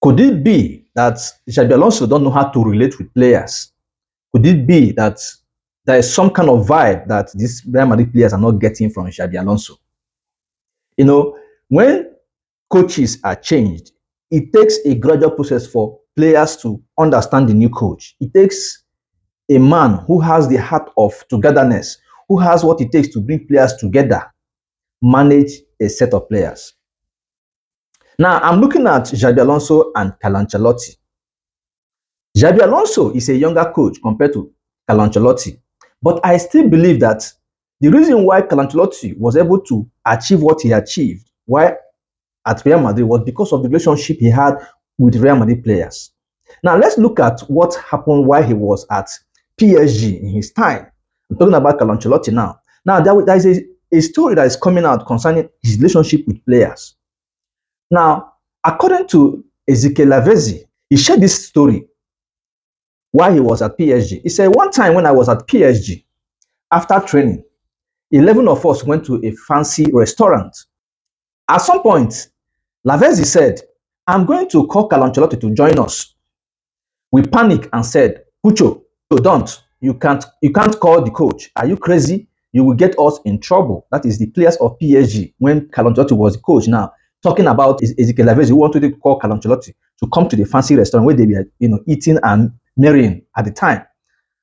Could it be that Xabi Alonso don't know how to relate with players? Could it be that there is some kind of vibe that these Real Madrid players are not getting from Xabi Alonso? You know, when coaches are changed, it takes a gradual process for players to understand the new coach. It takes a man who has the heart of togetherness, who has what it takes to bring players together, manage a set of players. Now, I'm looking at Xabi Alonso and Carlo Ancelotti. Xabi Alonso is a younger coach compared to Carlo Ancelotti, but I still believe that the reason why Carlo Ancelotti was able to achieve what he achieved while at Real Madrid was because of the relationship he had with Real Madrid players. Now, let's look at what happened while he was at PSG in his time. I'm talking about Carlo Ancelotti now. Now, there is a story that is coming out concerning his relationship with players. Now, according to Ezekiel Lavezzi, he shared this story while he was at PSG. He said, one time when I was at PSG, after training, 11 of us went to a fancy restaurant. At some point, Lavezzi said, I'm going to call Carlo Ancelotti to join us. We panicked and said, Pucho, don't. You can't call the coach. Are you crazy? You will get us in trouble. That is the players of PSG when Carlo Ancelotti was the coach. Now, talking about Ezekiel Lavezzi, who wanted to call Carlo Ancelotti to come to the fancy restaurant where they were, eating and marrying at the time.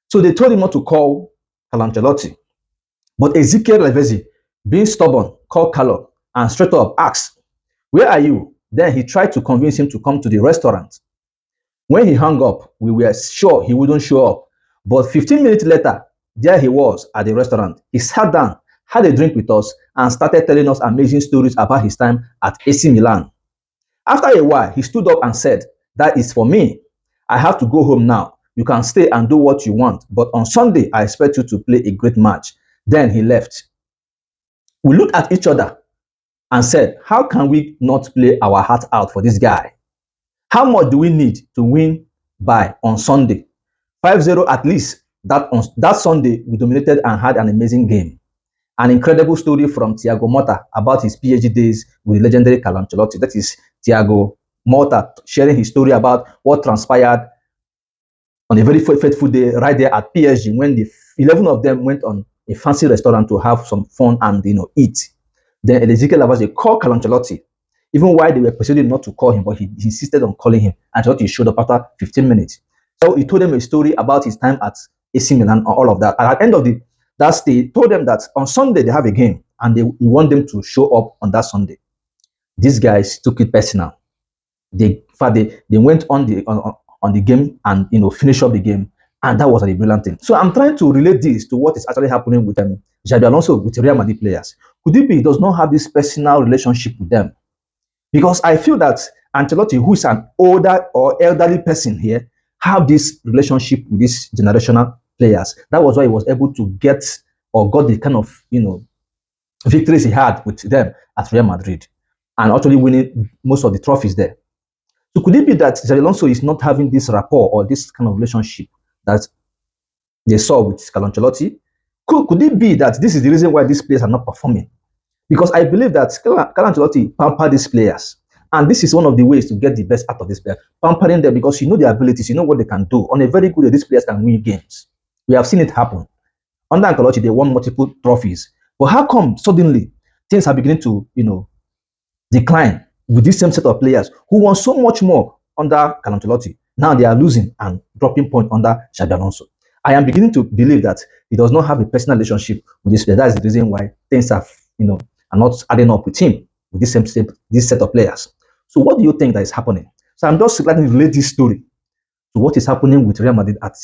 So they told him not to call Carlo Ancelotti. But Ezekiel Lavezzi, being stubborn, called Carlo and straight up asked, where are you? Then he tried to convince him to come to the restaurant. When he hung up, we were sure he wouldn't show up. But 15 minutes later, there he was at the restaurant. He sat down, had a drink with us, and started telling us amazing stories about his time at AC Milan. After a while, he stood up and said, that is for me. I have to go home now. You can stay and do what you want, but on Sunday, I expect you to play a great match. Then he left. We looked at each other and said, how can we not play our heart out for this guy? How much do we need to win by on Sunday? 5-0 at least. That Sunday, we dominated and had an amazing game. An incredible story from Thiago Motta about his PSG days with the legendary Carlo Ancelotti. That is Thiago Motta sharing his story about what transpired on a very fateful day right there at PSG when the 11 of them went on a fancy restaurant to have some fun and eat. Then Ezekiel Lavezzi called Carlo Ancelotti, even while they were persuaded not to call him, but he insisted on calling him. Ancelotti showed up after 15 minutes. So he told them a story about his time at AC Milan and all of that. And at the end of that stay, he told them that on Sunday they have a game and he want them to show up on that Sunday. These guys took it personal. They went on the game and finish up the game, and that was a brilliant thing. So I'm trying to relate this to what is actually happening with Xabi Alonso with Real Madrid players. Could it be he does not have this personal relationship with them? Because I feel that Ancelotti, who is an older or elderly person here, have this relationship with these generational players. That was why he was able to got the kind of victories he had with them at Real Madrid and actually winning most of the trophies there. So could it be that Xabi Alonso is not having this rapport or this kind of relationship that they saw with Carlo Ancelotti? Could it be that this is the reason why these players are not performing? Because I believe that Carlo Ancelotti pampered these players. And this is one of the ways to get the best out of these players. Pampering them because you know their abilities, you know what they can do. On a very good day, these players can win games. We have seen it happen. Under Ancelotti, they won multiple trophies. But how come suddenly things are beginning to, decline with this same set of players who won so much more under Carlo Ancelotti? Now they are losing and dropping point under Xabi Alonso. I am beginning to believe that he does not have a personal relationship with this player. That is the reason why things are not adding up with him, with this set of players. So what do you think that is happening? So I'm just letting you relate this story to what is happening with Real Madrid at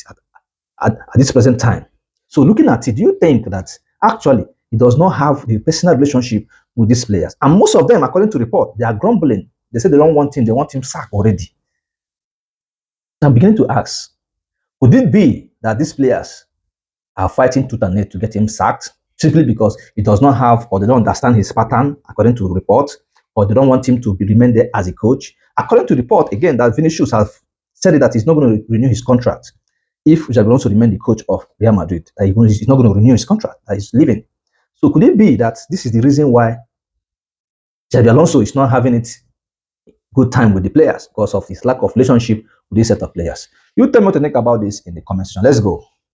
this present time. So looking at it, do you think that actually he does not have the personal relationship with these players? And most of them, according to report, they are grumbling. They say they don't want him, they want him sacked already. I'm beginning to ask, could it be that these players are fighting tooth and nail to get him sacked simply because he does not have or they don't understand his pattern, according to reports, or they don't want him to remain there as a coach? According to report, again, that Vinicius has said that he's not going to renew his contract if Xabi Alonso remains the coach of Real Madrid. He's not going to renew his contract, that he's leaving. So could it be that this is the reason why Xabi Alonso is not having it good time with the players because of his lack of relationship with this set of players. You tell me what to think about this in the comment section. Let's go.